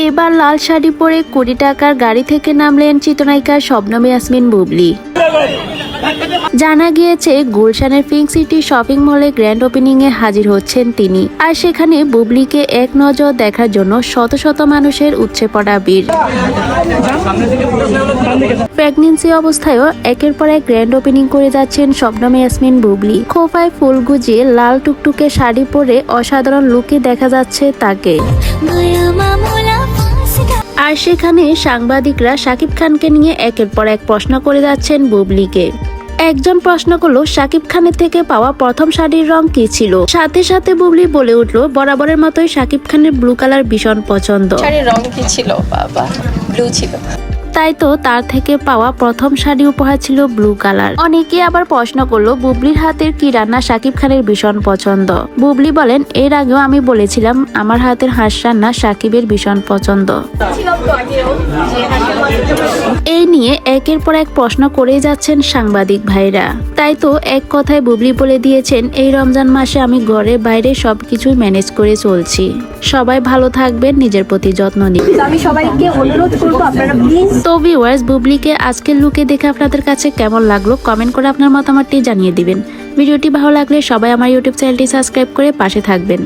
এবার লাল শাড়ি পরে কোটি টাকার গাড়ি থেকে নামলেন চিত্রনায়িকা শবনম ইয়াসমিন বুবলি। জানা গিয়েছে গুলশানের পিঙ্ক সিটি শপিং মলে গ্র্যান্ড ওপেনিং এ হাজির হচ্ছেন তিনি, আর সেখানে বুবলিকে এক নজর দেখার জন্য শত শত মানুষের উপচে পড়া ভিড়। প্রেগন্যান্সি অবস্থায়ও একের পর এক গ্র্যান্ড ওপেনিং করে যাচ্ছেন শবনম ইয়াসমিন বুবলি। খোপায় ফুল গুজিয়ে লাল টুকটুকে শাড়ি পরে অসাধারণ লুকে দেখা যাচ্ছে তাকে। আর সেখানে সাংবাদিকরা শাকিব খানকে নিয়ে একের পর এক প্রশ্ন করে যাচ্ছেন বুবলিকে। একজন প্রশ্ন করলো শাকিব খানের থেকে পাওয়া প্রথম শাড়ির রং কি ছিল। সাথে সাথে বুবলি বলে উঠলো বরাবরের মতোই শাকিব খানের ব্লু কালার ভীষণ পছন্দ। শাড়ির রং কি ছিল? বাবা, ব্লু ছিল। তাই তো তার থেকে পাওয়া প্রথম শাড়ি উপহার ছিল ব্লু কালার। অনেকে আবার প্রশ্ন করলো বুবলির হাতের কি রান্না শাকিব খানের ভীষণ পছন্দ। বুবলি বলেন, এর আগেও আমি বলেছিলাম আমার হাতের হাঁস রান্না শাকিবের ভীষণ পছন্দ। এই নিয়ে একের পর এক প্রশ্ন করেই যাচ্ছেন সাংবাদিক ভাইরা। তাই তো এক কথায় বুবলি বলে দিয়েছেন, এই রমজান মাসে আমি ঘরে বাইরে সবকিছুই ম্যানেজ করে চলছি। সবাই ভালো থাকবেন, নিজের প্রতি যত্ন নিবেন। আমি সবাইকে অনুরোধ করবো আপনারা প্লিজ। তো ভিউয়ার্স, বুবলিকে আজকের লুকে দেখে আপনাদের কাছে কেমন লাগলো কমেন্ট করে আপনার মতামতটি জানিয়ে দিবেন। ভিডিওটি ভালো লাগলে সবাই আমার ইউটিউব চ্যানেলটি সাবস্ক্রাইব করে পাশে থাকবেন।